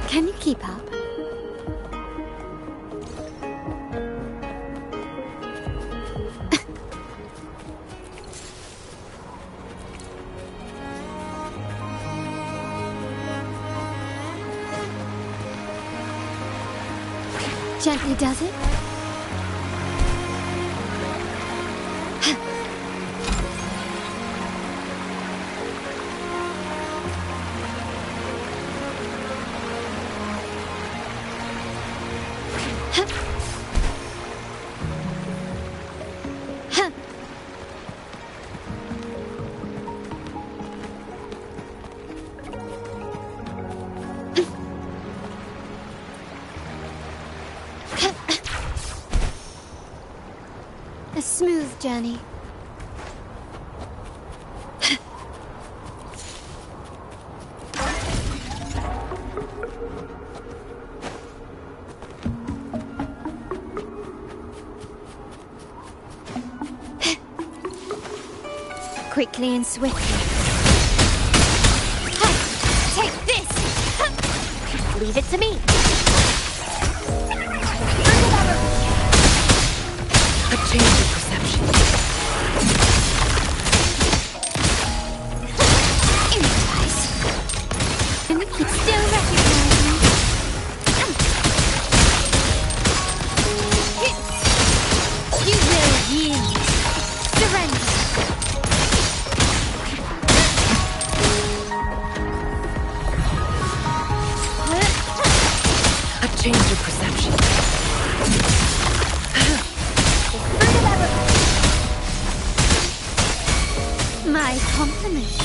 Can you keep up? Gently does it? A smooth journey. Quickly and swiftly. Take this! Leave it to me. A change of perception. Improvise. And we can still recognize me. You will yield. Surrender. A change of perception. My compliments.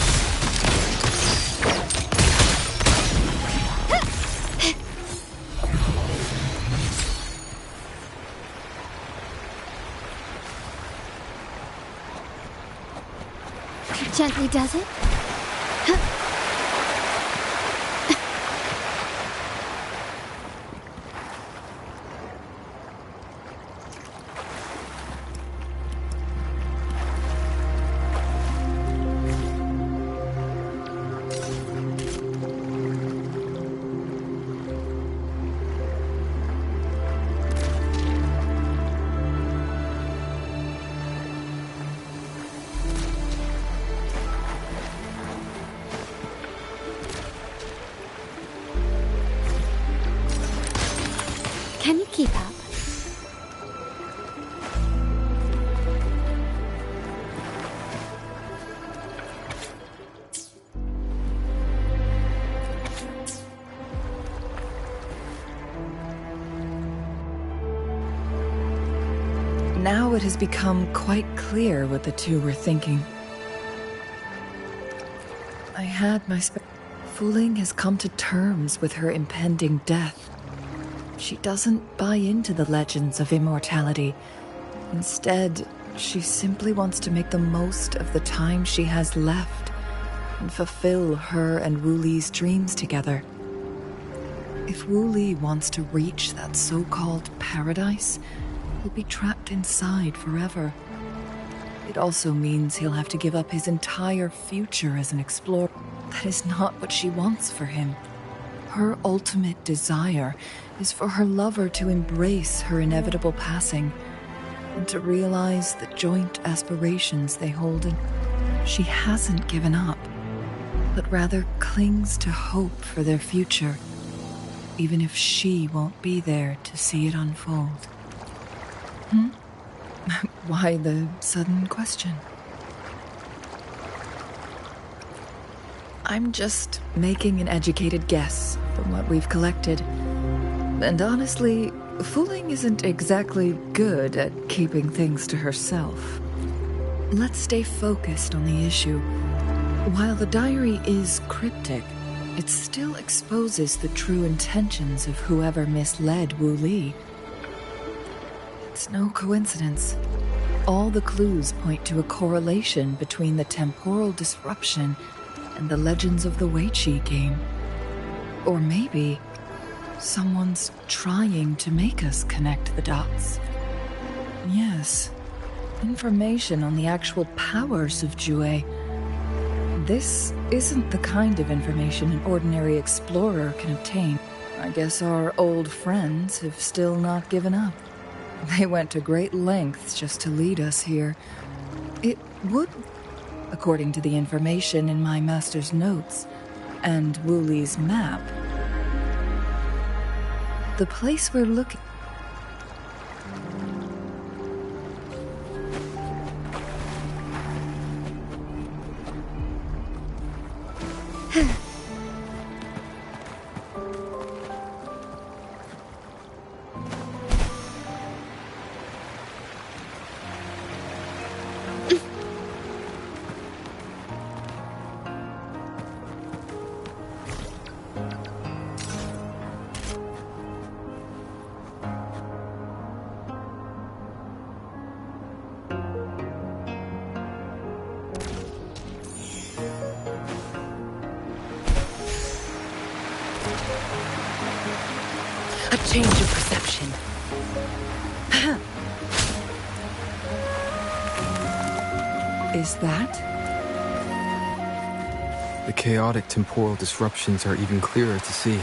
Gently does it? Can you keep up? Now it has become quite clear what the two were thinking. I had my Wuthering has come to terms with her impending death. She doesn't buy into the legends of immortality. Instead, she simply wants to make the most of the time she has left and fulfill her and Wu Li's dreams together. If Wu Li wants to reach that so-called paradise, he'll be trapped inside forever. It also means he'll have to give up his entire future as an explorer. That is not what she wants for him. Her ultimate desire is for her lover to embrace her inevitable passing and to realize the joint aspirations they hold in. She hasn't given up, but rather clings to hope for their future, even if she won't be there to see it unfold. Why the sudden question? I'm just making an educated guess from what we've collected. And honestly, Wuthering isn't exactly good at keeping things to herself. Let's stay focused on the issue. While the diary is cryptic, it still exposes the true intentions of whoever misled Wu Li. It's no coincidence. All the clues point to a correlation between the temporal disruption and the legends of the Weiqi game. Or maybe someone's trying to make us connect the dots. Yes, information on the actual powers of Jue. This isn't the kind of information an ordinary explorer can obtain. guess our old friends have still not given up. They went to great lengths just to lead us here. It would, according to the information in my master's notes and Wuli's map, the place we're looking... A change of perception. Is that? The chaotic temporal disruptions are even clearer to see.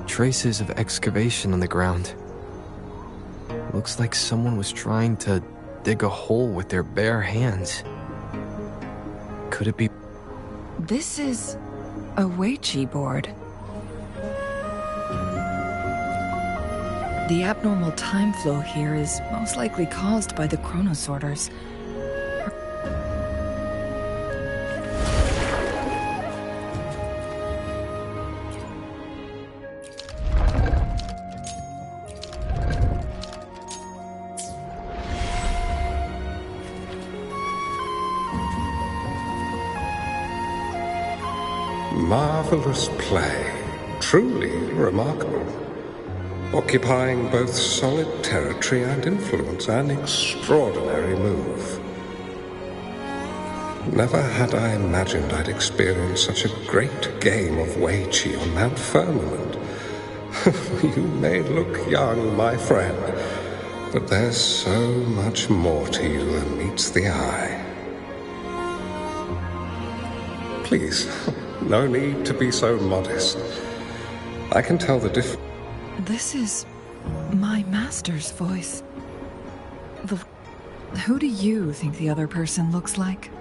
Traces of excavation on the ground. Looks like someone was trying to dig a hole with their bare hands. Could it be... This is a Weiqi board. The abnormal time flow here is most likely caused by the chronosorters. Marvelous play, truly remarkable. Occupying both solid territory and influence, an extraordinary move. Never had I imagined I'd experience such a great game of Weiqi on Mount Firmament. You may look young, my friend, but there's so much more to you than meets the eye. Please, no need to be so modest. I can tell the difference. This is my master's voice. Who do you think the other person looks like?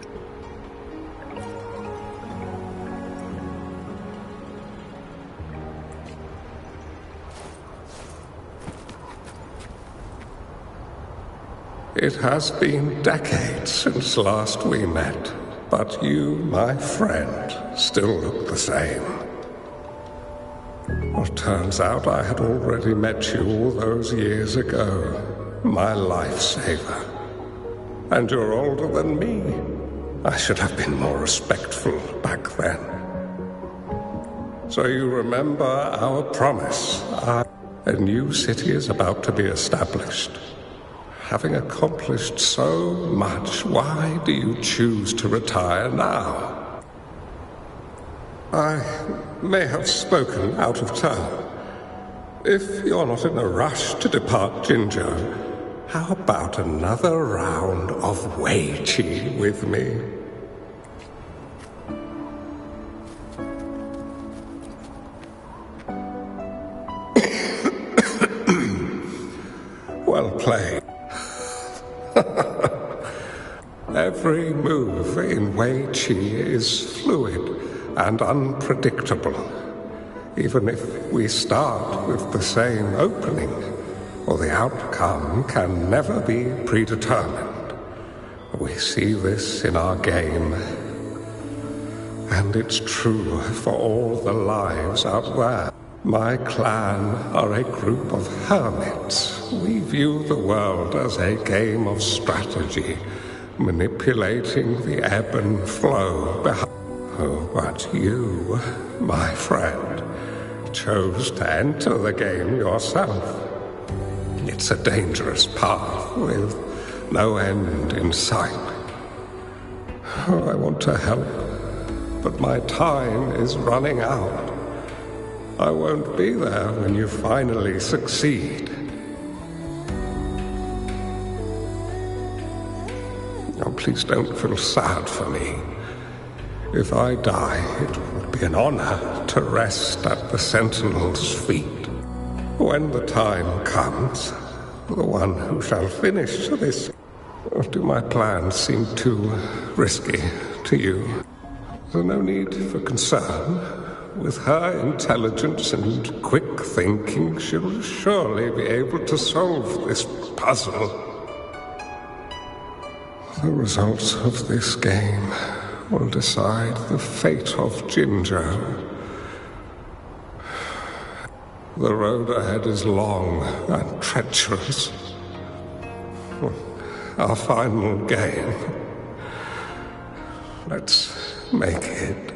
It has been decades since last we met, but you, my friend, still look the same. Well, turns out I had already met you all those years ago, my lifesaver. And you're older than me. I should have been more respectful back then. So you remember our promise. A new city is about to be established. Having accomplished so much, why do you choose to retire now? I may have spoken out of turn. If you're not in a rush to depart Jinzhou, how about another round of Weiqi with me? Well played. Every move in Weiqi is fluid and unpredictable. Even if we start with the same opening, or the outcome can never be predetermined. We see this in our game, and it's true for all the lives out there. My clan are a group of hermits. We view the world as a game of strategy, manipulating the ebb and flow behind. Oh, but you, my friend, chose to enter the game yourself. It's a dangerous path with no end in sight. Oh, I want to help, but my time is running out. I won't be there when you finally succeed. Oh, please don't feel sad for me. If I die, it would be an honor to rest at the Sentinel's feet. When the time comes, the one who shall finish this... Or do my plans seem too risky to you? There's no need for concern. With her intelligence and quick thinking, she'll surely be able to solve this puzzle. The results of this game will decide the fate of Jinzhou. The road ahead is long and treacherous. Our final game. Let's make it.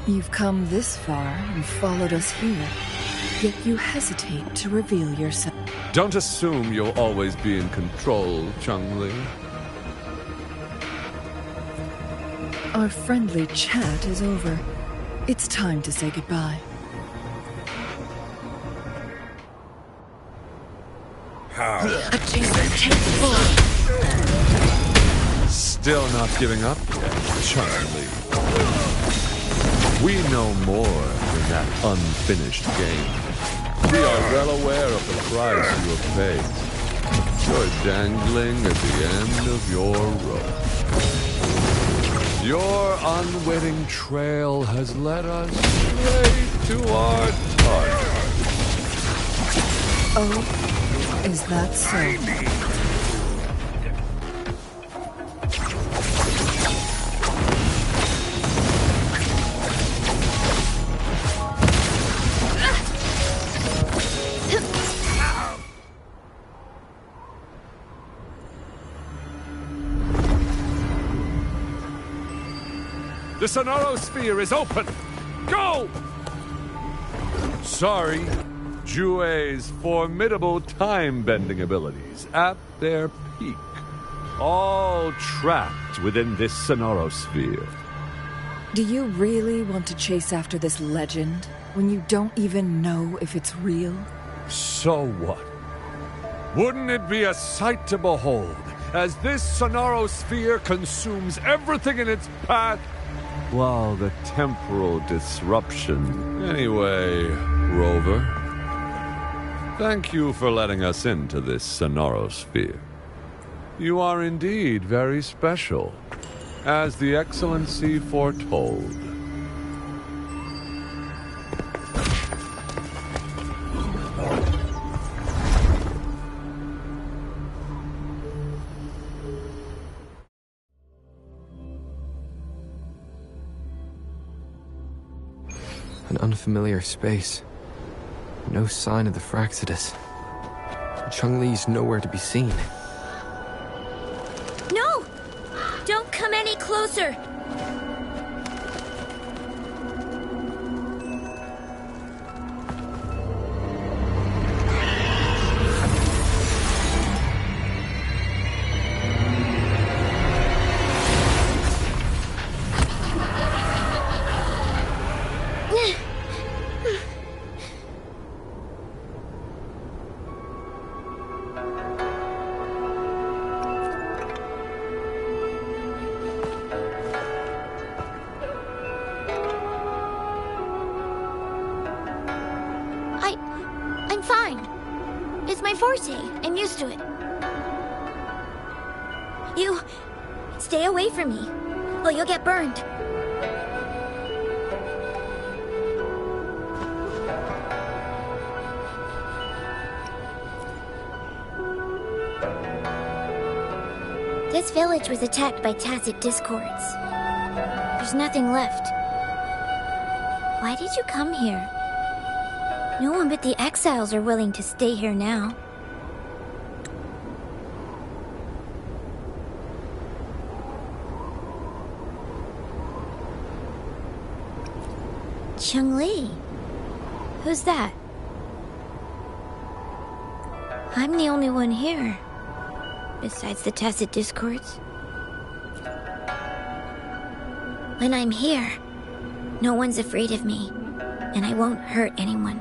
You've come this far and followed us here, yet you hesitate to reveal yourself. Don't assume you'll always be in control, Changli. Our friendly chat is over. It's time to say goodbye. A chamber full. Still not giving up yet, Changli. We know more than that unfinished game. We are well aware of the price you have paid. You're dangling at the end of your rope. Your unwitting trail has led us straight to our target. Oh, is that so? The Sonorosphere is open! Go! Sorry, Jue's formidable time-bending abilities at their peak. All trapped within this Sonorosphere. Do you really want to chase after this legend when you don't even know if it's real? So what? Wouldn't it be a sight to behold as this Sonorosphere consumes everything in its path? While the temporal disruption... Anyway, Rover, thank you for letting us into this Sonorosphere. You are indeed very special, as the Excellency foretold. An unfamiliar space. No sign of the Fraxidus. Changli's nowhere to be seen. No! Don't come any closer! fine. It's my forte. I'm used to it. You... stay away from me, or you'll get burned. This village was attacked by tacit discords. There's nothing left. Why did you come here? No one but the exiles are willing to stay here now. Changli? Who's that? I'm the only one here, besides the tacit discords. When I'm here, no one's afraid of me, and I won't hurt anyone.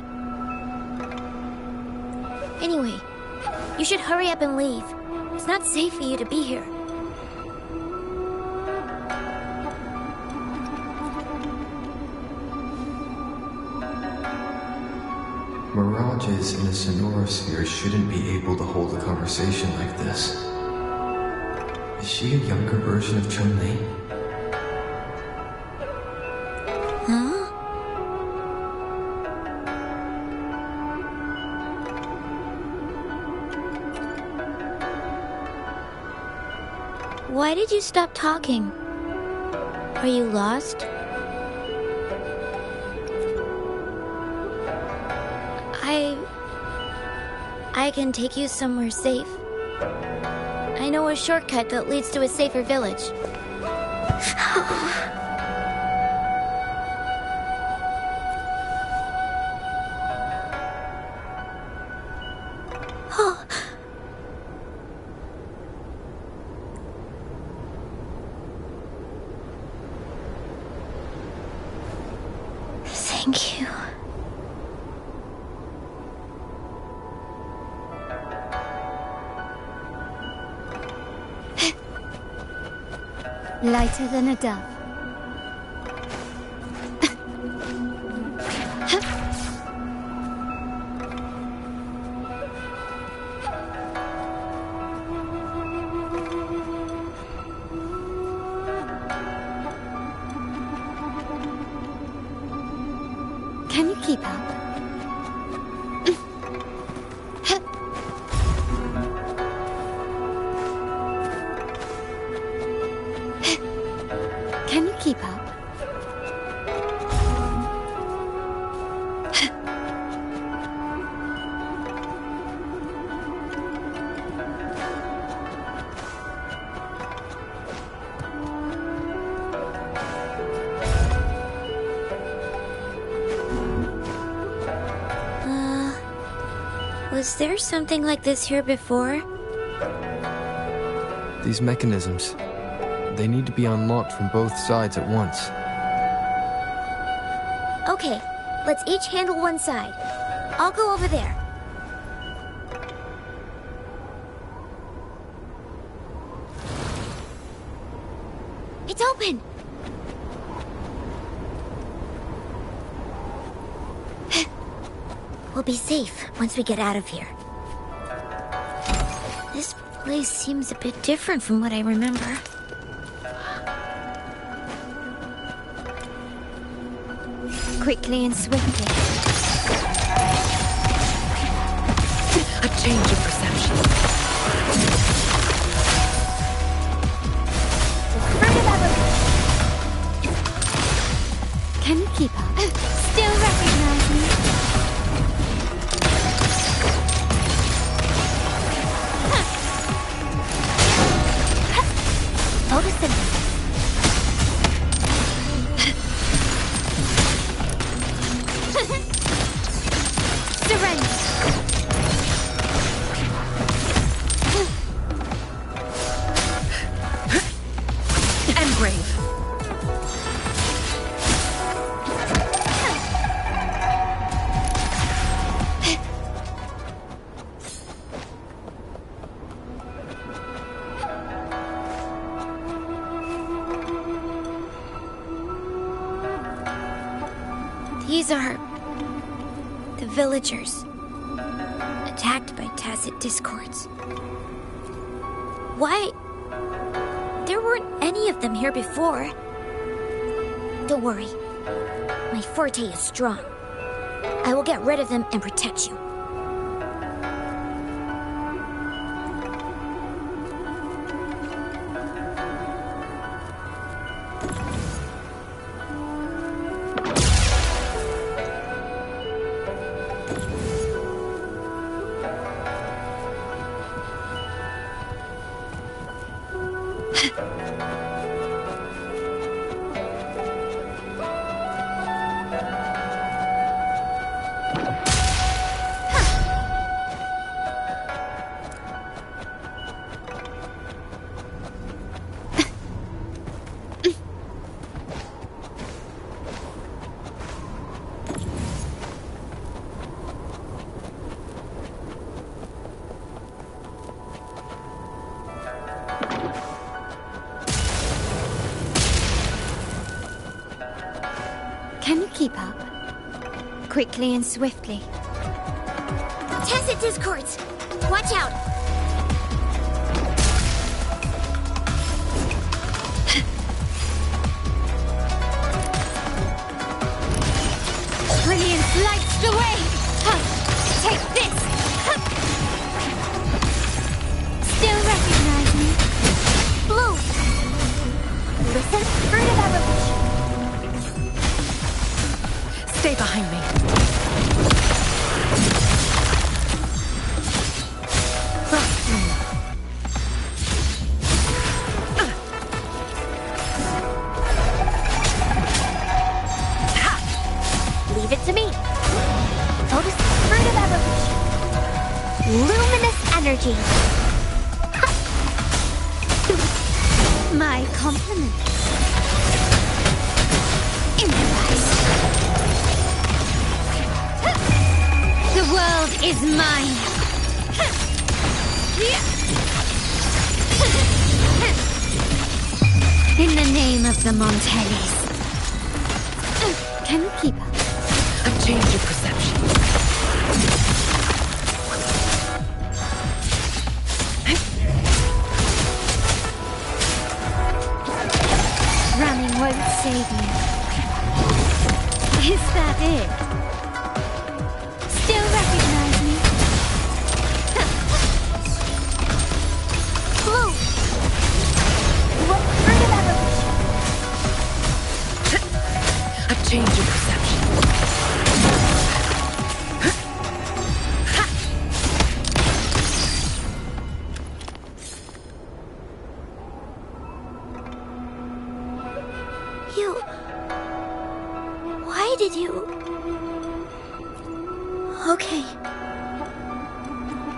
Anyway, you should hurry up and leave. It's not safe for you to be here. Mirages in a sonorosphere shouldn't be able to hold a conversation like this. Is she a younger version of Changli? Huh? Why did you stop talking? Are you lost? I can take you somewhere safe. I know a shortcut that leads to a safer village. Oh. Thank you. Lighter than a dove. Can you keep up? Can you keep up? Was there something like this here before? These mechanisms, they need to be unlocked from both sides at once. Okay, let's each handle one side. I'll go over there. It's open! We'll be safe once we get out of here. This place seems a bit different from what I remember. Quickly and swiftly. A change of perception. Can you keep up? Still recognize me? Photosynthesis. Surrender. Engrave. These are... the villagers. Attacked by tacit discords. Why? There weren't any of them here before. Don't worry. My forte is strong. I will get rid of them and protect you. Can you keep up? Quickly and swiftly. Tacit discords! Watch out! Brilliance lights the way! Take this! Still recognize me? Blue! Listen, fruit of evolution. Stay behind me. Leave it to me. Notice the fruit of evolution. Luminous energy. My compliment. Improvise. The world is mine. In the name of the Montellis. Can you keep up? I've changed your perception. Running won't save you. Is that it? Still recognize me? Blue! What fruit of evolution? I've changed your perception. Why did you... Okay.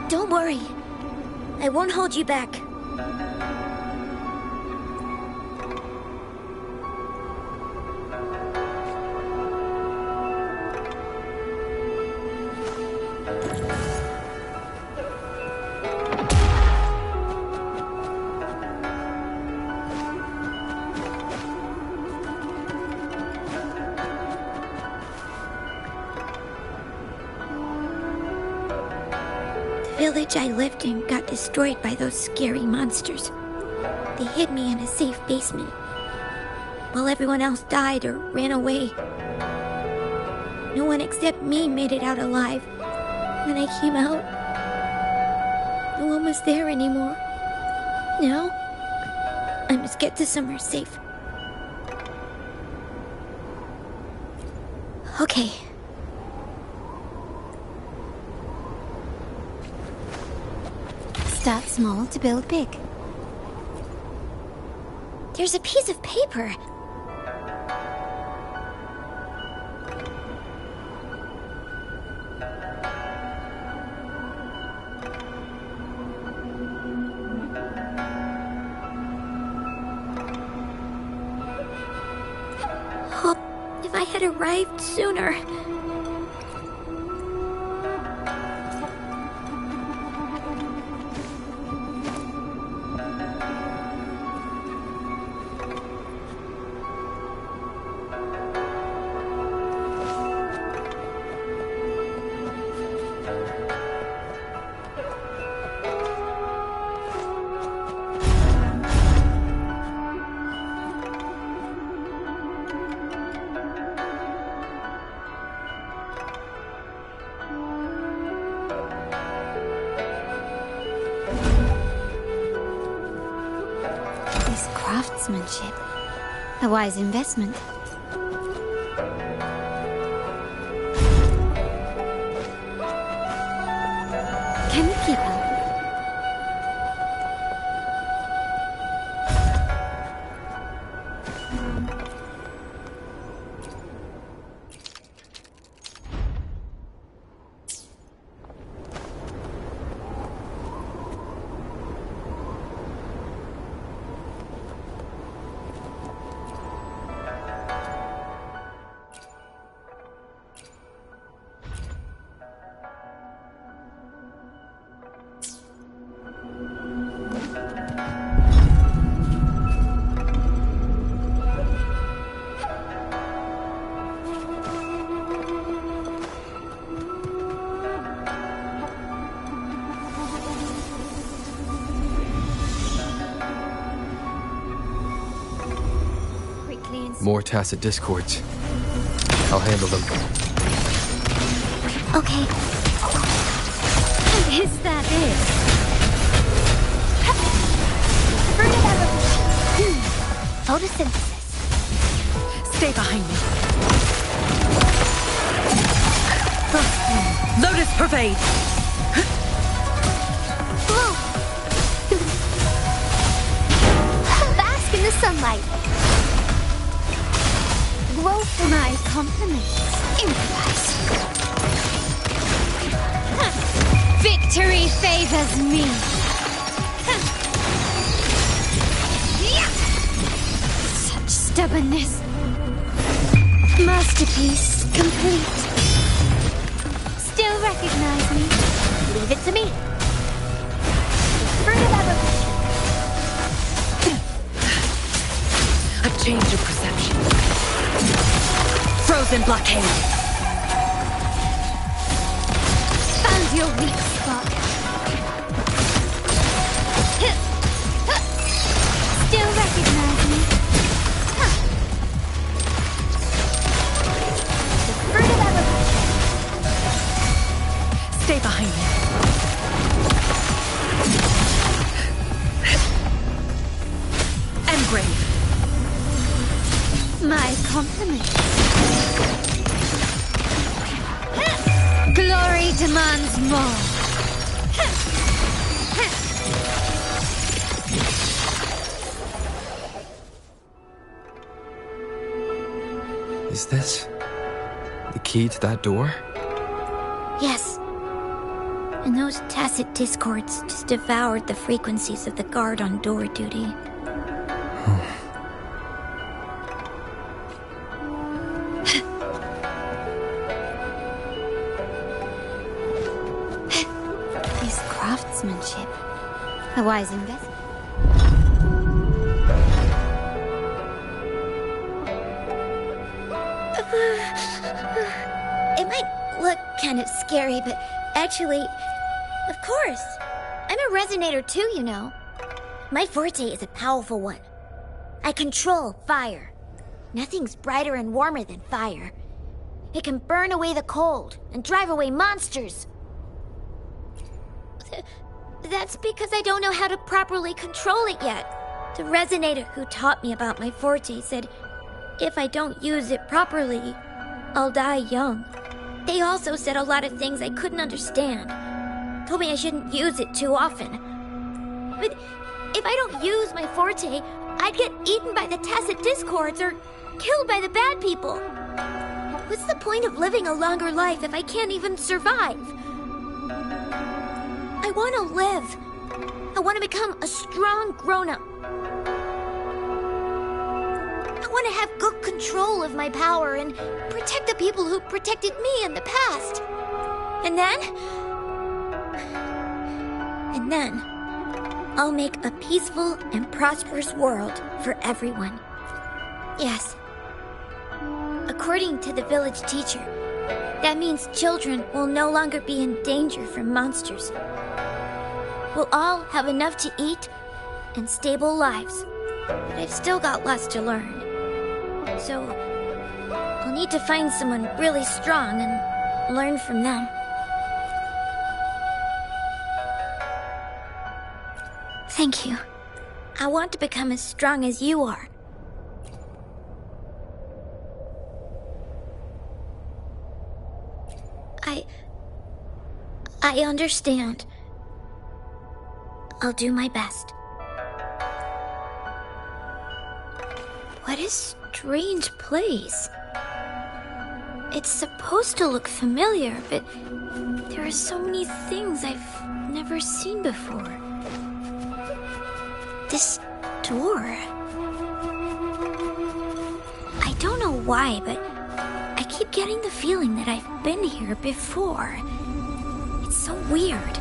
Don't worry. I won't hold you back. The village I lived in got destroyed by those scary monsters. They hid me in a safe basement, while everyone else died or ran away. No one except me made it out alive. When I came out, no one was there anymore. Now, I must get to somewhere safe. Okay. Start small to build big. There's a piece of paper. Oh, if I had arrived sooner. This craftsmanship. A wise investment. Can we keep up? More tacit discords. I'll handle them. Okay. Is that it? Further evolution. Photosynthesis. Stay behind me. Lotus pervade! Bloom. Bask in the sunlight. Glow for My compliments. improvise. Victory favors me. Such stubbornness. Masterpiece complete. Still recognize me? Leave it to me. Further evolution. A change of perception. Frozen blockade. Found your weak spot. Still recognize me? Further evolution. Stay behind me. Engrave. My compliments. Glory demands more. Is this the key to that door? Yes. And those tacit discords just devoured the frequencies of the guard on door duty. This craftsmanship. A wise investment. It might look kind of scary, but actually, of course. I'm a resonator too, you know. My forte is a powerful one. I control fire. Nothing's brighter and warmer than fire. It can burn away the cold and drive away monsters. That's because I don't know how to properly control it yet. The resonator who taught me about my forte said, if I don't use it properly, I'll die young. They also said a lot of things I couldn't understand. Told me I shouldn't use it too often. But if I don't use my forte, I'd get eaten by the tacit discords or killed by the bad people. What's the point of living a longer life if I can't even survive? I want to live. I want to become a strong grown-up. I want to have good control of my power and protect the people who protected me in the past. And then, I'll make a peaceful and prosperous world for everyone. Yes. According to the village teacher, that means children will no longer be in danger from monsters. We'll all have enough to eat and stable lives. But I've still got lots to learn. So, I'll need to find someone really strong and learn from them. Thank you. I want to become as strong as you are. I understand. I'll do my best. What a strange place. It's supposed to look familiar, but there are so many things I've never seen before. This door. I don't know why, but I keep getting the feeling that I've been here before. It's so weird.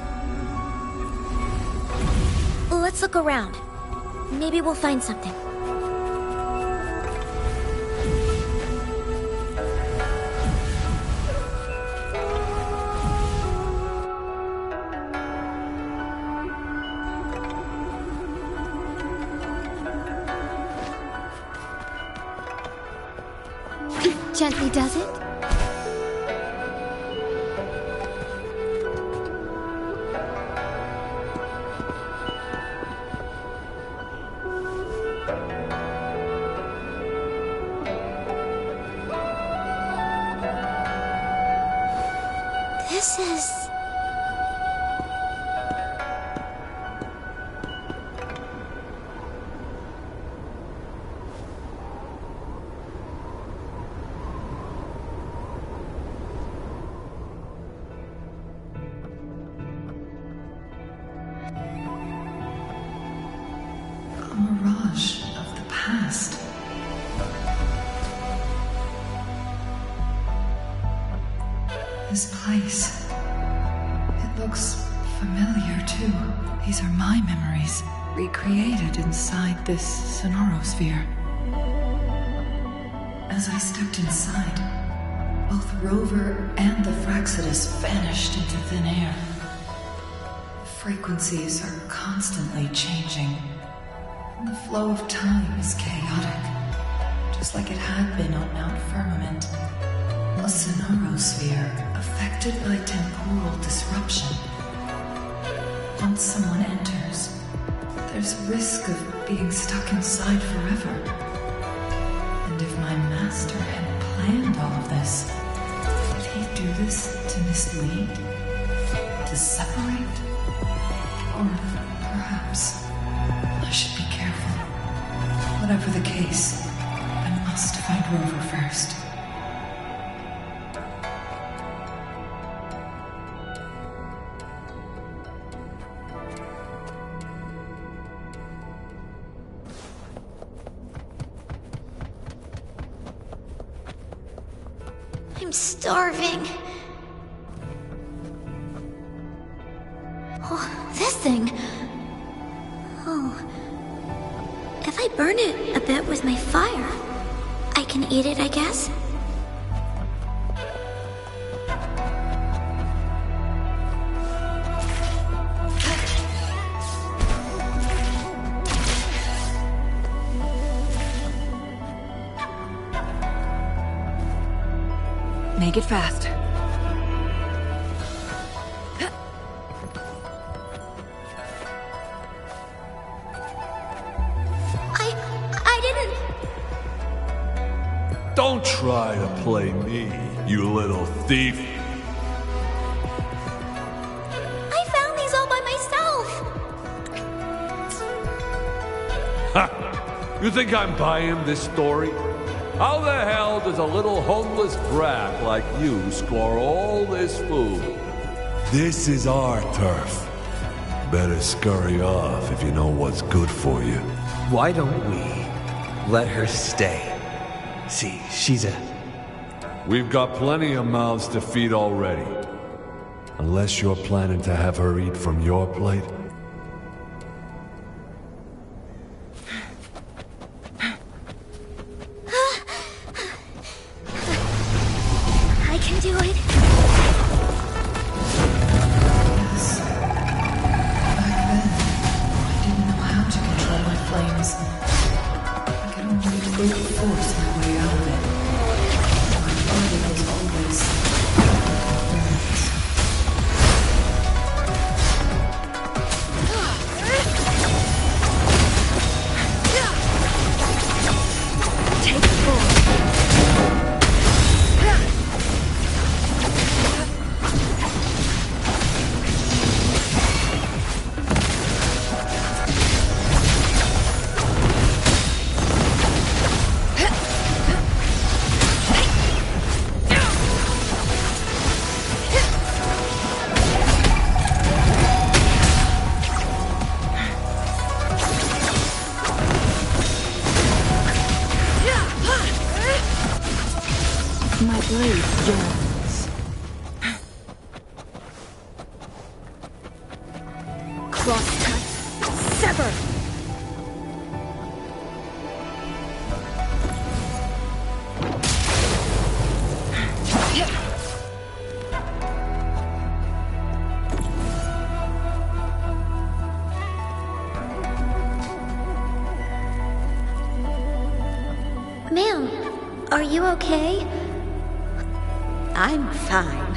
Let's look around. Maybe we'll find something. Gently does it? This is... A mirage of the past. This place. It looks familiar too. These are my memories, recreated inside this sonorosphere. As I stepped inside, both Rover and the Fraxidus vanished into thin air. The frequencies are constantly changing. And the flow of time is chaotic, just like it had been on Mount Firmament. A sonorosphere affected by temporal disruption. Once someone enters, there's risk of being stuck inside forever. And if my master had planned all of this, did he do this to mislead? To separate? Or perhaps I should be careful. Whatever the case, I must find Rover first. I'm starving. Oh, this thing. Oh. If I burn it a bit with my fire, I can eat it, I guess? Make it fast. I didn't... Don't try to play me, you little thief. I found these all by myself. Ha! You think I'm buying this story? How the hell does a little homeless brat like you score all this food? This is our turf. Better scurry off if you know what's good for you. Why don't we let her stay? See, she's a... We've got plenty of mouths to feed already. Unless you're planning to have her eat from your plate. I can do it. Yes. Back then, I didn't know how to control my flames. I could only brute force my way out of it. My body was always burnt. you okay? I'm fine.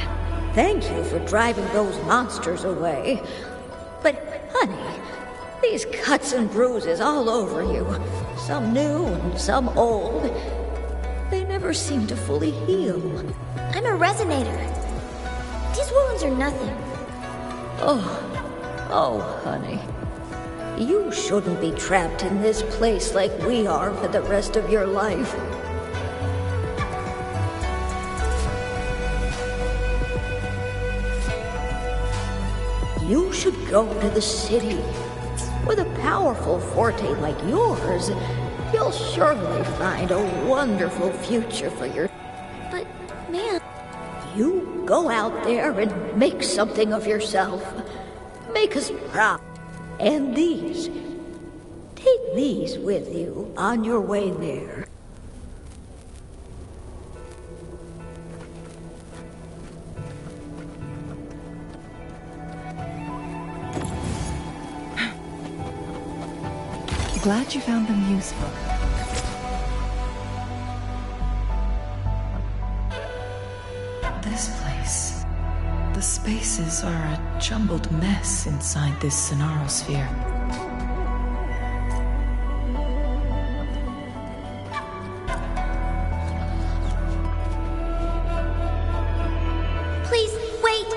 Thank you for driving those monsters away. But, honey, these cuts and bruises all over you, some new and some old, they never seem to fully heal. I'm a resonator. These wounds are nothing. Oh, honey. You shouldn't be trapped in this place like we are for the rest of your life. You should go to the city. With a powerful forte like yours, you'll surely find a wonderful future for your... But, ma'am... You go out there and make something of yourself. Make us proud. And these. Take these with you on your way there. Glad you found them useful. This place. The spaces are a jumbled mess inside this Sonarosphere. Please, wait!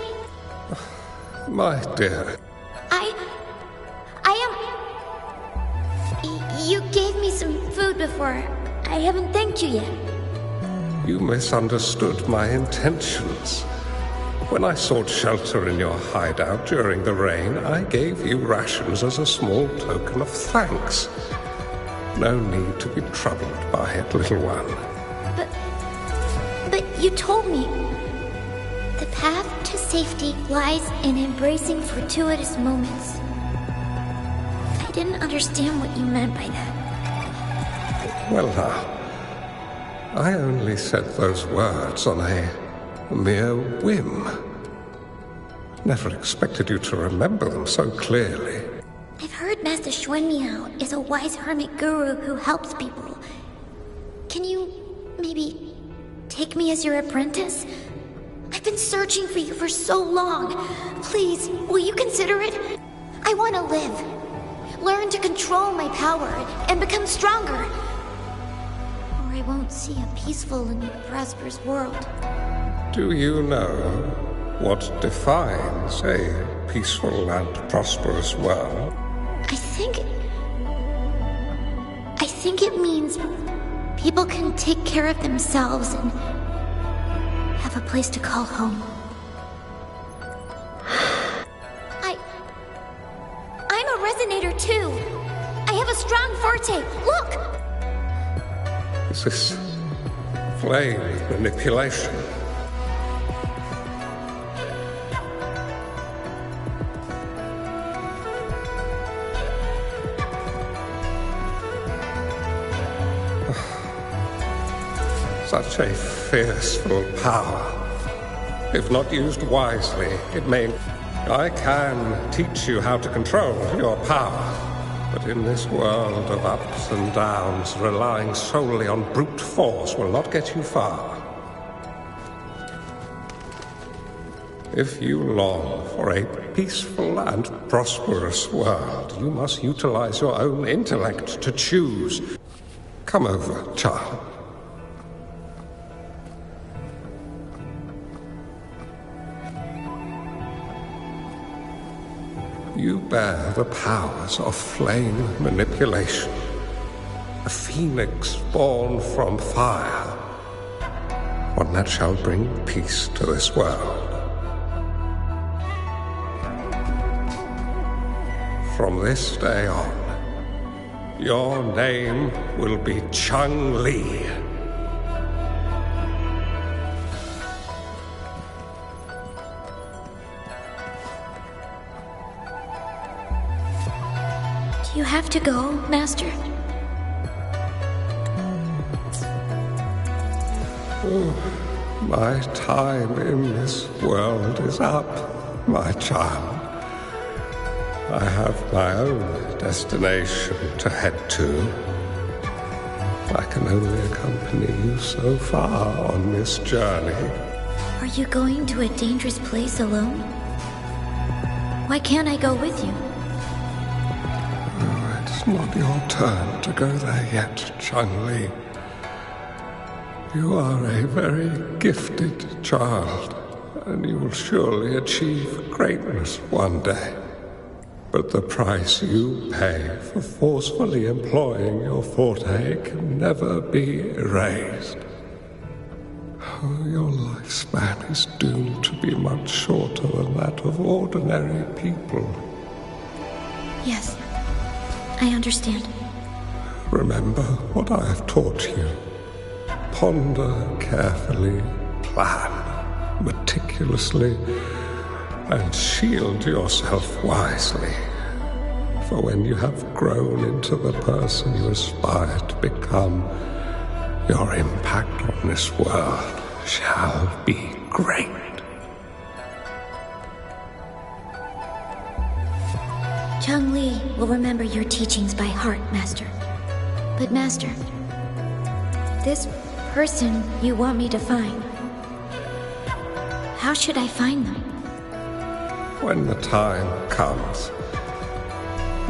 My dear. You gave me some food before. I haven't thanked you yet. You misunderstood my intentions. When I sought shelter in your hideout during the rain, I gave you rations as a small token of thanks. No need to be troubled by it, little one. But you told me the path to safety lies in embracing fortuitous moments. I didn't understand what you meant by that. Well now, I only said those words on a mere whim. Never expected you to remember them so clearly. I've heard Master Xuanmiao is a wise hermit guru who helps people. Can you maybe take me as your apprentice? I've been searching for you for so long. Please, will you consider it? I want to live. Learn to control my power and become stronger. Or I won't see a peaceful and prosperous world. Do you know what defines a peaceful and prosperous world? I think it means people can take care of themselves and have a place to call home. I'm a resonator too. I have a strong forte. Look! Is this flame manipulation? Such a fearful power. If not used wisely, it may... I can teach you how to control your power, but in this world of ups and downs, relying solely on brute force will not get you far. If you long for a peaceful and prosperous world, you must utilize your own intellect to choose. Come over, child. You bear the powers of flame manipulation, a phoenix born from fire, one that shall bring peace to this world. From this day on, your name will be Changli. Do you have to go, Master? Oh, my time in this world is up, my child. I have my own destination to head to. I can only accompany you so far on this journey. Are you going to a dangerous place alone? Why can't I go with you? Oh, it's not your turn to go there yet, Changli. You are a very gifted child, and you will surely achieve greatness one day. But the price you pay for forcefully employing your forte can never be erased. Oh, your lifespan is doomed to be much shorter than that of ordinary people. Yes, I understand. Remember what I have taught you. Ponder carefully, plan meticulously, and shield yourself wisely. For when you have grown into the person you aspire to become, your impact on this world shall be great. Changli will remember your teachings by heart, Master. But Master, this person you want me to find, how should I find them? When the time comes,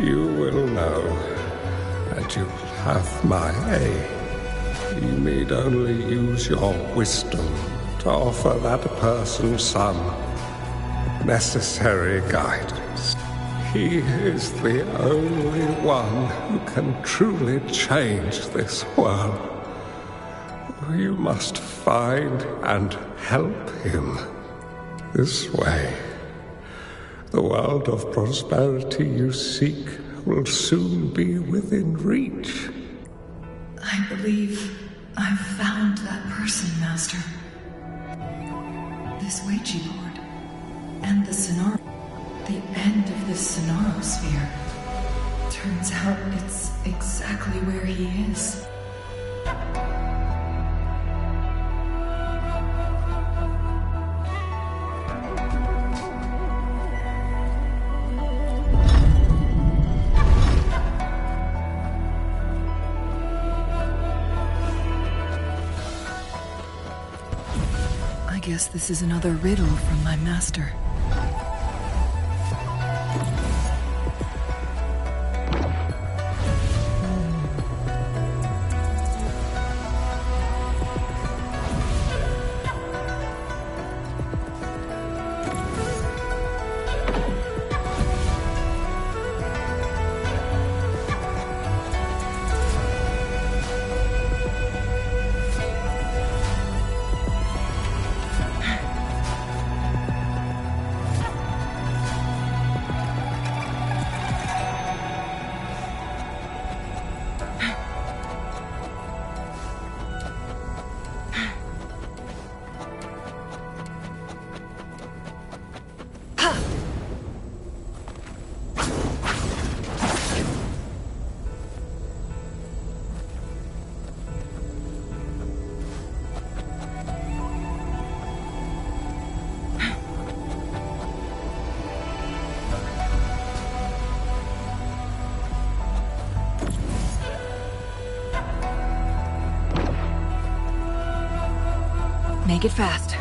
you will know, and you have my aid. You need only use your wisdom to offer that person some necessary guidance. He is the only one who can truly change this world. You must find and help him. This way, the world of prosperity you seek will soon be within reach. I believe I've found that person, Master. This Ouija board. And the Sonaro. The end of this Sonaro sphere. Turns out it's exactly where he is. I guess this is another riddle from my master. Make it fast.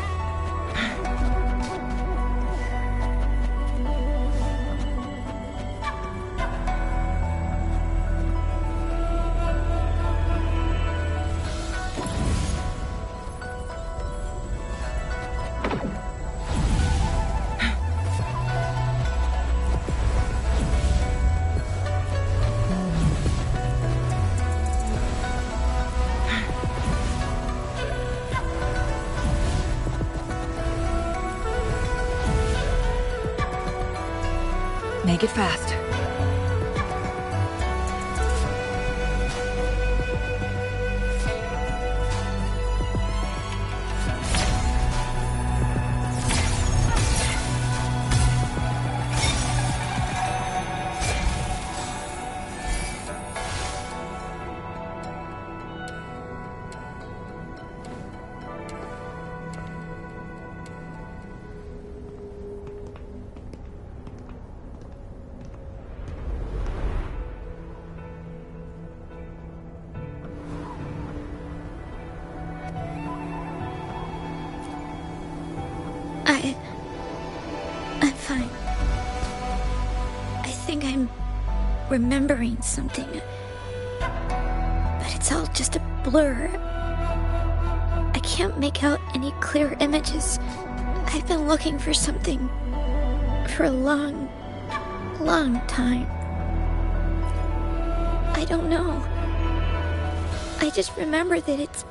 Make it fast. remembering something. But it's all just a blur. I can't make out any clear images. I've been looking for something for a long time. I don't know. I just remember that it's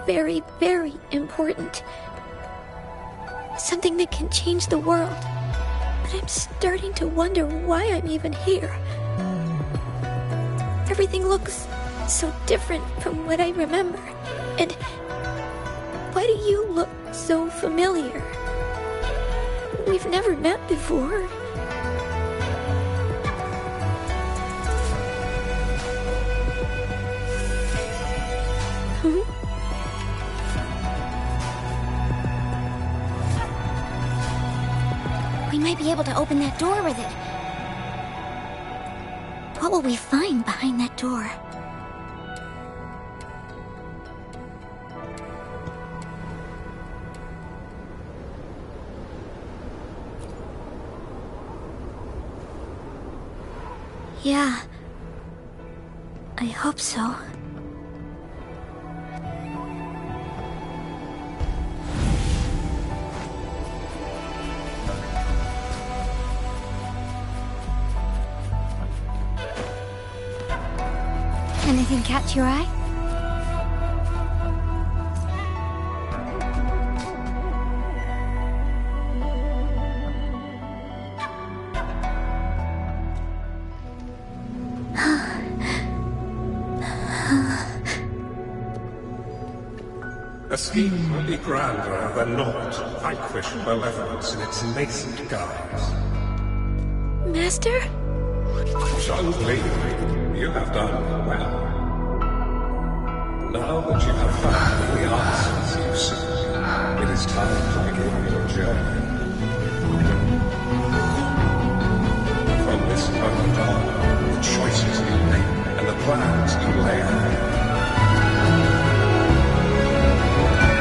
very, very important. Something that can change the world. But I'm starting to wonder why I'm even here. Everything looks so different from what I remember. And why do you look so familiar? We've never met before. We might be able to open that door with it. What will we find behind that door? Yeah. I hope so. Anything catch your eye? A scheme will be grander than naught to vanquish malevolence in its nascent guise. Master? Changli, you have done well. Now that you have found the answers you seek, it is time to begin your journey. From this moment on, the choices you make and the plans you lay out,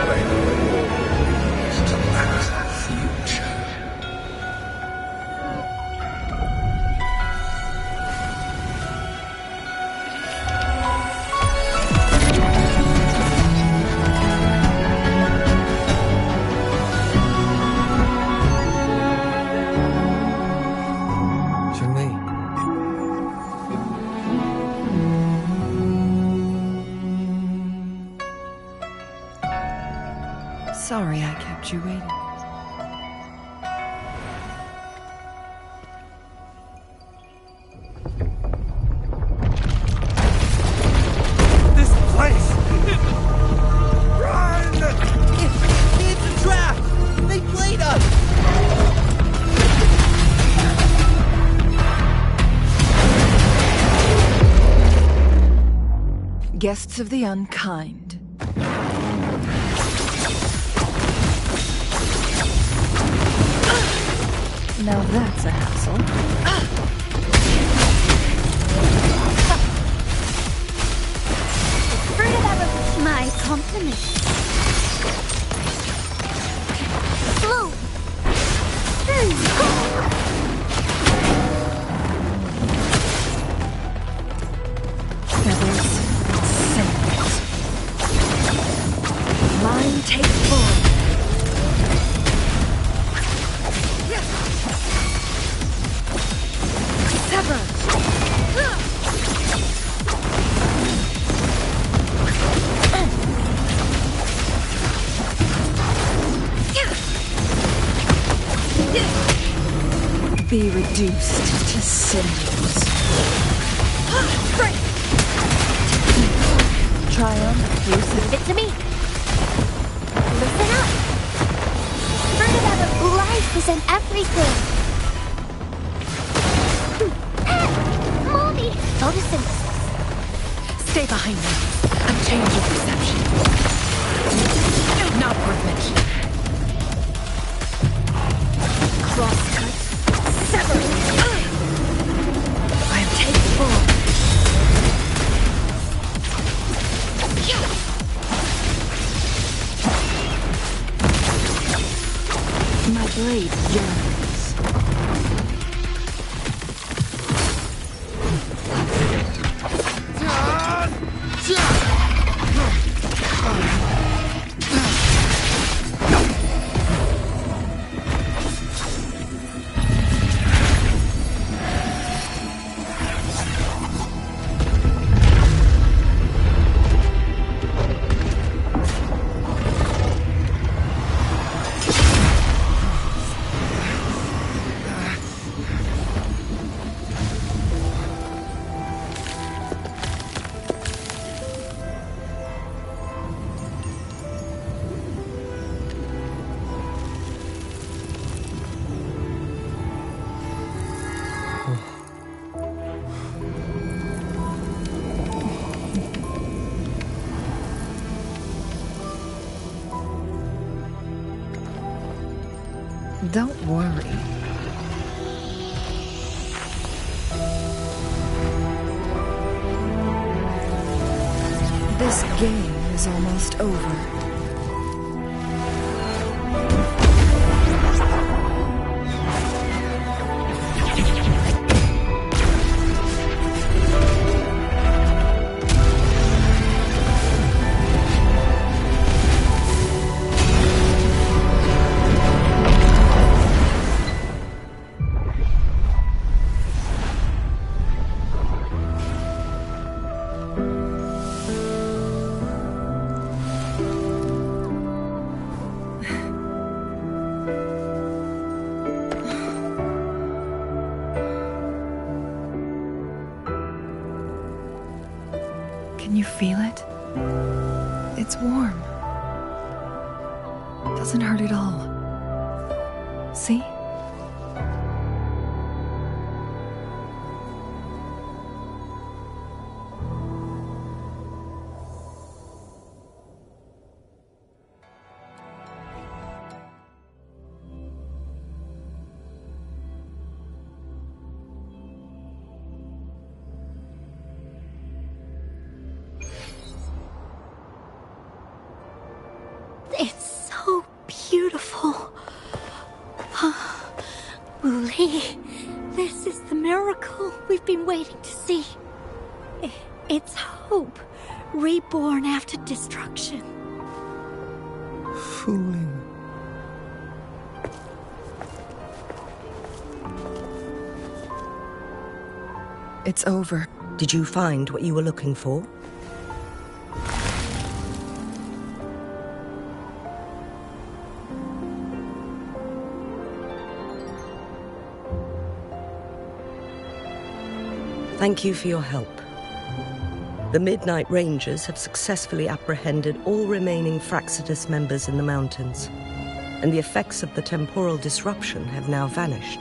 they will all lead to that future. Changli. Sorry I kept you waiting. This place! Run! It's a trap! They played us! Guests of the unkind. Now that's a hassle. My compliments. Blue. Feathers, scent. Mine take form. Sever. Be reduced to cinders. Triumph, Leave it to me. Listen up. Bernadette, life is in everything. Mommy! Photosynthesis. stay behind me. A change of perception. Not worth mentioning. Crosscut. Sever. I am taking full. My blade yearns. worry. This game is almost over. Can you feel it? It's warm. Doesn't hurt at all. See? It's so beautiful. Wooly, this is the miracle we've been waiting to see. It's hope, reborn after destruction. Fooling. It's over. Did you find what you were looking for? Thank you for your help. The Midnight Rangers have successfully apprehended all remaining Fraxidus members in the mountains, and the effects of the temporal disruption have now vanished.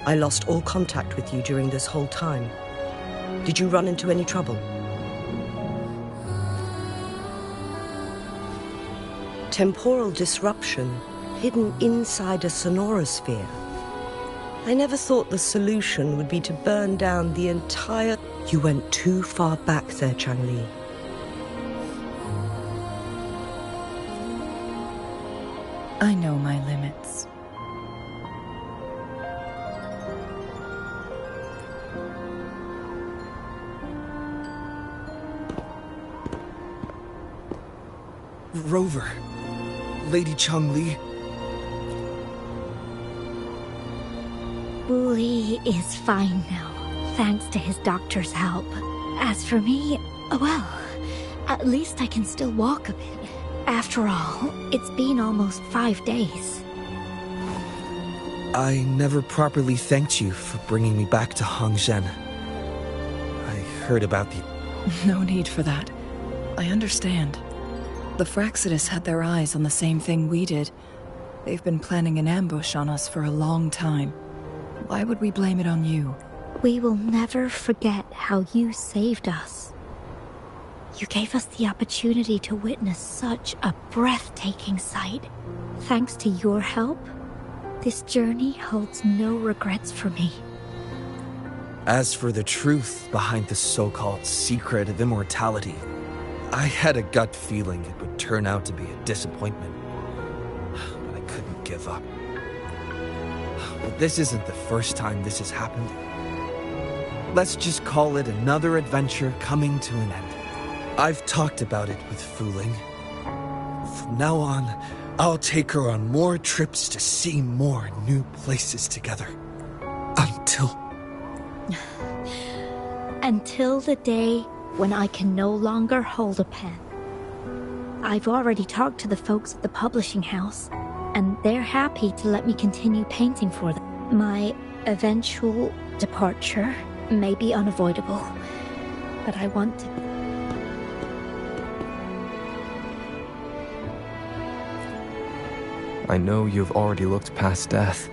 I lost all contact with you during this whole time. Did you run into any trouble? Temporal disruption hidden inside a sonorosphere. I never thought the solution would be to burn down the entire... You went too far back there, Changli. I know my limits. Rover. Lady Changli. Wooly is fine now, thanks to his doctor's help. As for me, well, at least I can still walk a bit. After all, it's been almost 5 days. I never properly thanked you for bringing me back to Hongzhen. I heard about the... No need for that. I understand. The Fraxidus had their eyes on the same thing we did. They've been planning an ambush on us for a long time. Why would we blame it on you? We will never forget how you saved us. You gave us the opportunity to witness such a breathtaking sight. Thanks to your help, this journey holds no regrets for me. As for the truth behind the so-called secret of immortality, I had a gut feeling it would turn out to be a disappointment. But I couldn't give up. But this isn't the first time this has happened. Let's just call it another adventure coming to an end. I've talked about it with Fooling. From now on, I'll take her on more trips to see more new places together. Until the day when I can no longer hold a pen. I've already talked to the folks at the publishing house, and they're happy to let me continue painting for them. My eventual departure may be unavoidable, but I want to... I know you've already looked past death.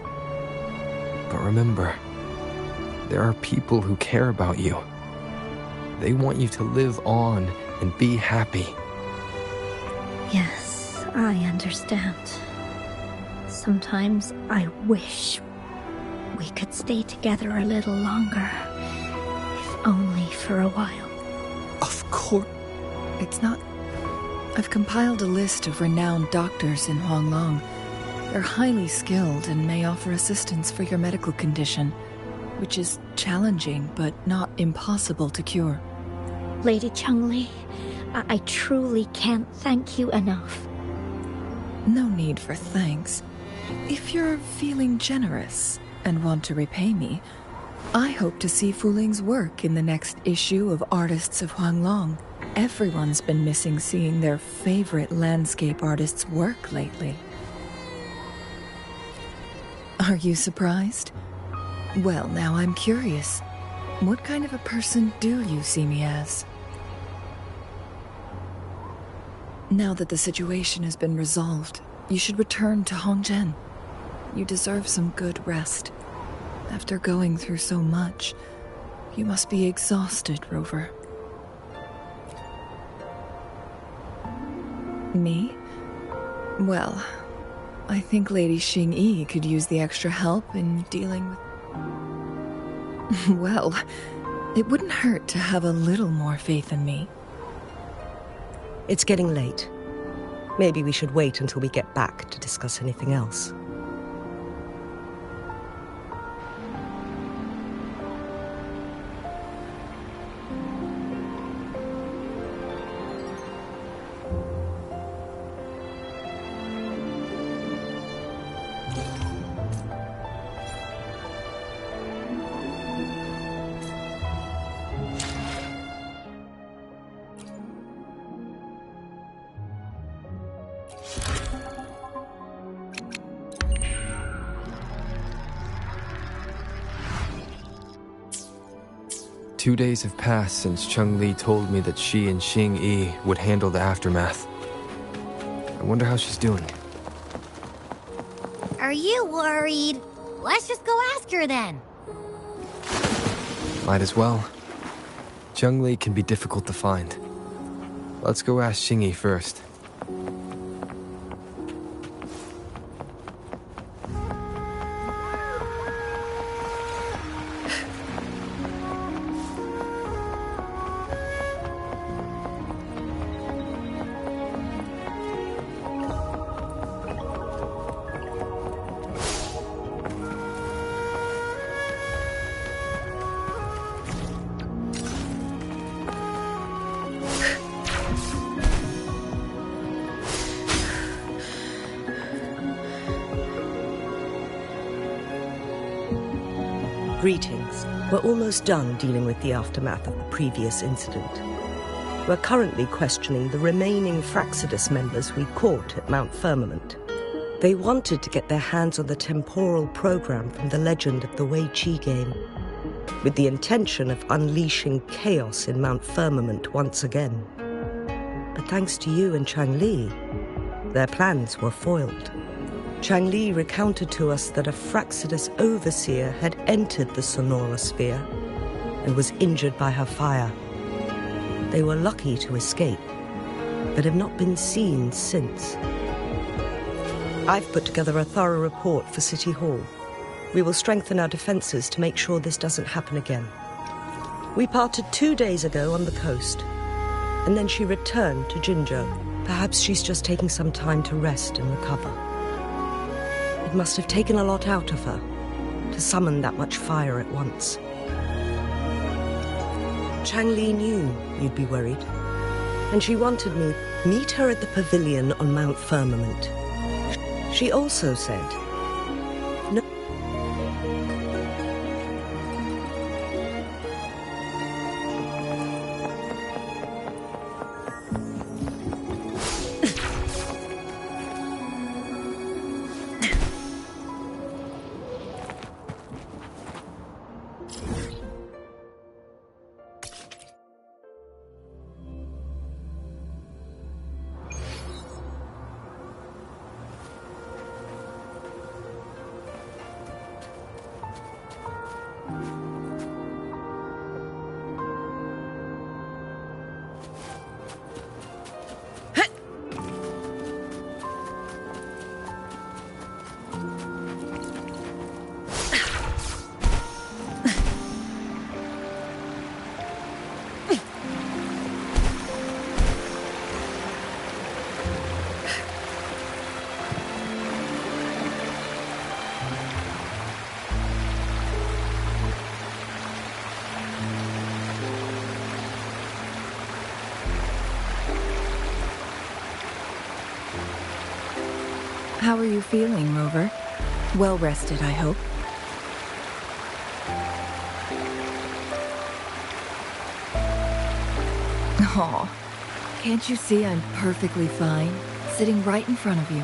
But remember, there are people who care about you. They want you to live on and be happy. Yes, I understand. Sometimes I wish we could stay together a little longer, if only for a while. Of course. It's not... I've compiled a list of renowned doctors in Huanglong. They're highly skilled and may offer assistance for your medical condition, which is challenging but not impossible to cure. Lady Changli, I truly can't thank you enough. No need for thanks. If you're feeling generous and want to repay me, I hope to see Fuling's work in the next issue of Artists of Huanglong. Everyone's been missing seeing their favorite landscape artists work lately. Are you surprised? Well, now I'm curious. What kind of a person do you see me as? Now that the situation has been resolved, you should return to Hongzhen. You deserve some good rest. After going through so much, you must be exhausted, Rover. Me? Well, I think Lady Xingyi could use the extra help in dealing with... Well, it wouldn't hurt to have a little more faith in me. It's getting late. Maybe we should wait until we get back to discuss anything else. Two days have passed since Changli told me that she and Xingyi would handle the aftermath. I wonder how she's doing. Are you worried? Let's just go ask her then. Might as well. Changli can be difficult to find. Let's go ask Xingyi first. Greetings. We're almost done dealing with the aftermath of the previous incident. We're currently questioning the remaining Fraxidus members we caught at Mount Firmament. They wanted to get their hands on the temporal program from the legend of the Wei Qi game, with the intention of unleashing chaos in Mount Firmament once again. But thanks to you and Changli, their plans were foiled. Changli recounted to us that a Fraxidus overseer had entered the Sonora sphere and was injured by her fire. They were lucky to escape, but have not been seen since. I've put together a thorough report for City Hall. We will strengthen our defenses to make sure this doesn't happen again. We parted 2 days ago on the coast, and then she returned to Jinzhou. Perhaps she's just taking some time to rest and recover. It must have taken a lot out of her to summon that much fire at once. Changli knew you'd be worried, and she wanted me to meet her at the pavilion on Mount Firmament. She also said, no. How are you feeling, Rover? Well rested, I hope. Aw, can't you see I'm perfectly fine, sitting right in front of you?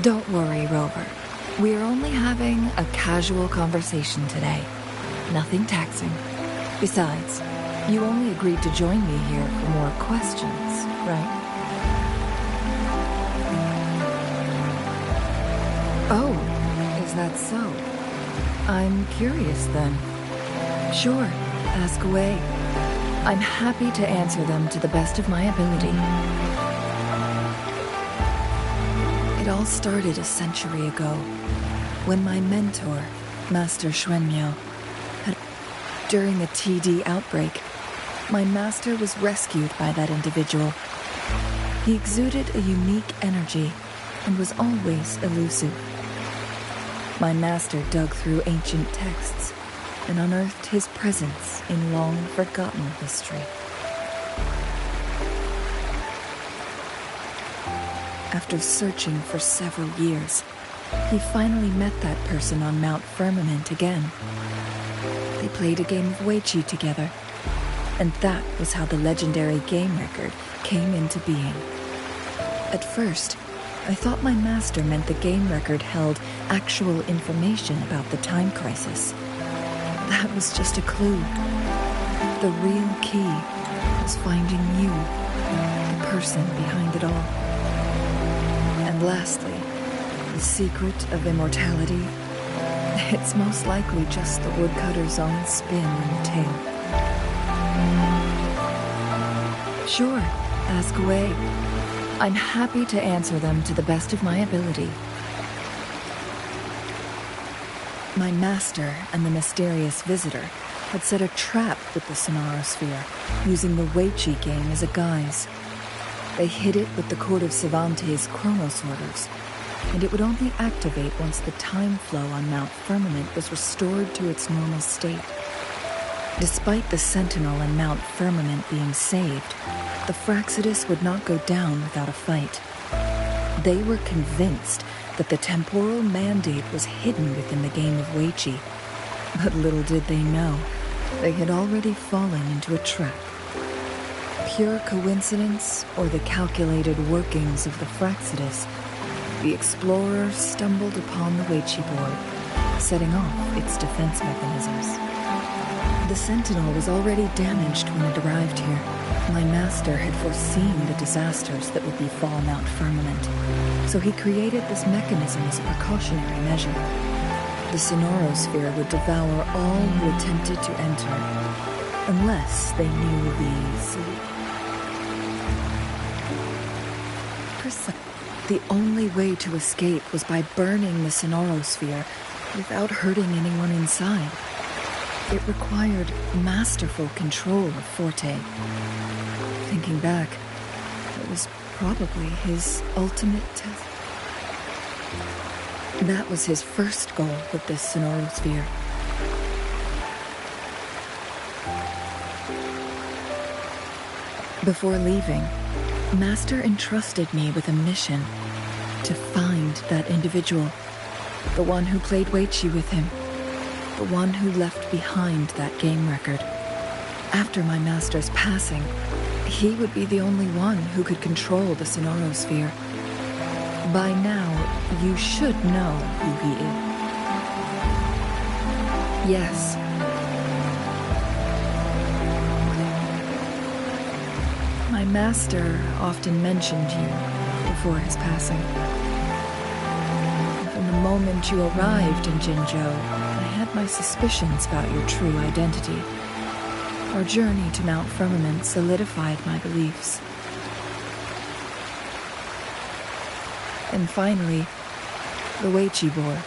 Don't worry, Rover. We're only having a casual conversation today. Nothing taxing. Besides, you only agreed to join me here for more questions, right? Oh, is that so? I'm curious then. Sure, ask away. I'm happy to answer them to the best of my ability. It all started a century ago, when my mentor, Master Xuanmiao, had... During a TD outbreak, my master was rescued by that individual. He exuded a unique energy and was always elusive. My master dug through ancient texts and unearthed his presence in long-forgotten history. After searching for several years, he finally met that person on Mount Firmament again. They played a game of Weiqi together, and that was how the legendary game record came into being. At first, I thought my master meant the game record held actual information about the time crisis. That was just a clue. The real key was finding you, the person behind it all. And lastly, the secret of immortality. It's most likely just the woodcutter's own spin in the tale. Sure, ask away. I'm happy to answer them to the best of my ability. My master and the mysterious visitor had set a trap with the Sonarosphere, using the Weiqi game as a guise. They hid it with the Court of Cervantes' Chronos orders, and it would only activate once the time flow on Mount Firmament was restored to its normal state. Despite the Sentinel and Mount Firmament being saved, the Fraxidus would not go down without a fight. They were convinced that the temporal mandate was hidden within the game of Weiqi, but little did they know, they had already fallen into a trap. Pure coincidence or the calculated workings of the Fraxidus, the explorer stumbled upon the Weiqi board, setting off its defense mechanisms. The Sentinel was already damaged when it arrived here. My master had foreseen the disasters that would befall Mount Firmament, so he created this mechanism as a precautionary measure. The Sonarosphere would devour all who attempted to enter, unless they knew the only way to escape was by burning the Sonarosphere without hurting anyone inside. It required masterful control of Forte. Thinking back, it was probably his ultimate test. That was his first goal with this Sonarosphere. Before leaving, Master entrusted me with a mission to find that individual, the one who played Weiqi with him, the one who left behind that game record. After my master's passing, he would be the only one who could control the Sonarosphere. By now, you should know who he is. Yes. My master often mentioned you before his passing. From the moment you arrived in Jinzhou, I had my suspicions about your true identity. Our journey to Mount Firmament solidified my beliefs. And finally, the Weiqi board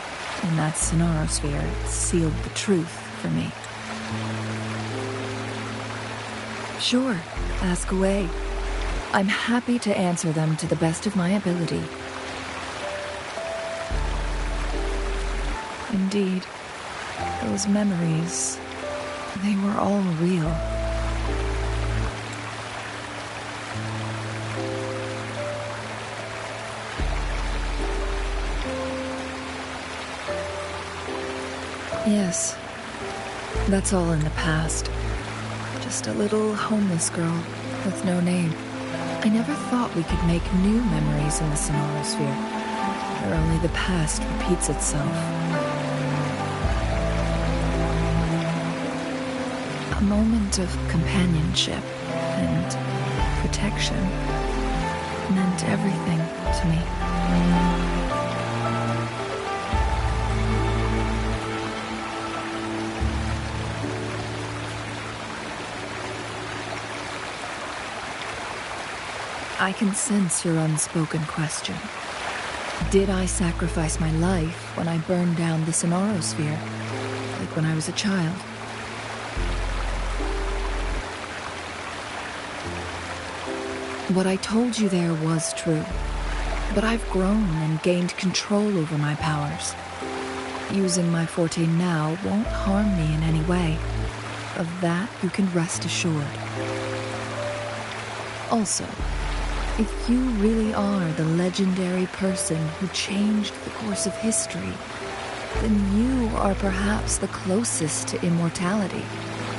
in that Sonarosphere sealed the truth for me. Sure, ask away. I'm happy to answer them to the best of my ability. Indeed, those memories, they were all real. Yes. That's all in the past. Just a little homeless girl with no name. I never thought we could make new memories in the Sonorosphere, where only the past repeats itself. A moment of companionship and protection meant everything to me. I can sense your unspoken question. Did I sacrifice my life when I burned down the Sonorosphere, like when I was a child? What I told you there was true, but I've grown and gained control over my powers. Using my forte now won't harm me in any way. Of that, you can rest assured. Also, if you really are the legendary person who changed the course of history, then you are perhaps the closest to immortality,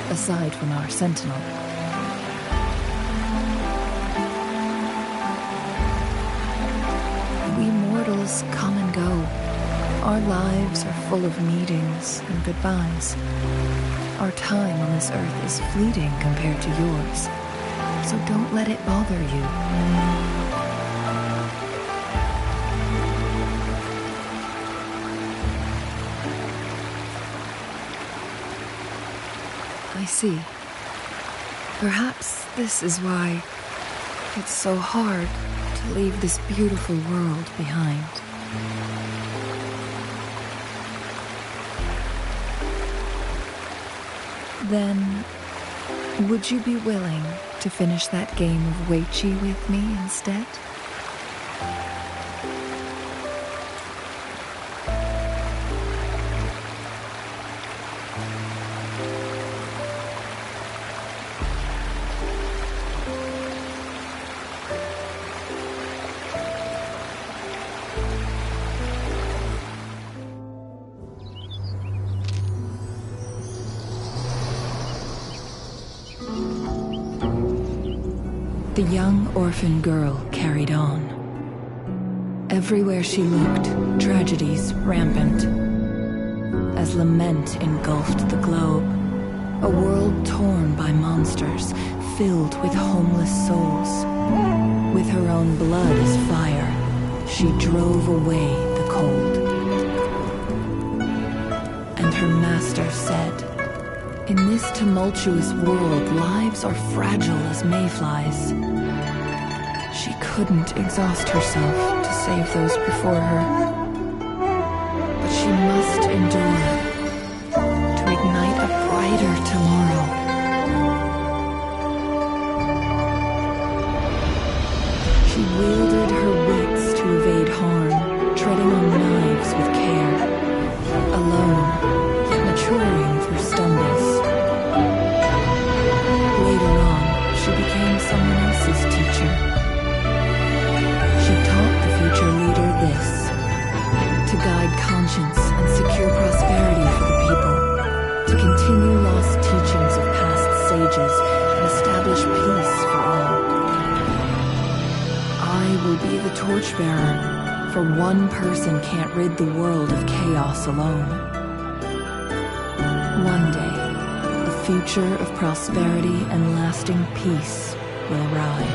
aside from our sentinel. We mortals come and go. Our lives are full of meetings and goodbyes. Our time on this earth is fleeting compared to yours. So don't let it bother you. I see. Perhaps this is why it's so hard to leave this beautiful world behind. Then, would you be willing to finish that game of Weiqi with me instead? The young orphan girl carried on. Everywhere she looked, tragedies rampant. As lament engulfed the globe, a world torn by monsters, filled with homeless souls. With her own blood as fire, she drove away the cold. And her master said, "In this tumultuous world, lives are fragile as mayflies." She couldn't exhaust herself to save those before her, but she must endure to ignite a brighter tomorrow. She wielded her wits to evade harm, treading on knives with care, alone, yet maturing through stumbles. Later on, she became someone else's teacher. She taught the future leader this: to guide conscience and secure prosperity for the people, to continue lost teachings of past sages and establish peace for all. I will be the torchbearer, for one person can't rid the world of chaos alone. One day, a future of prosperity and lasting peace will arrive.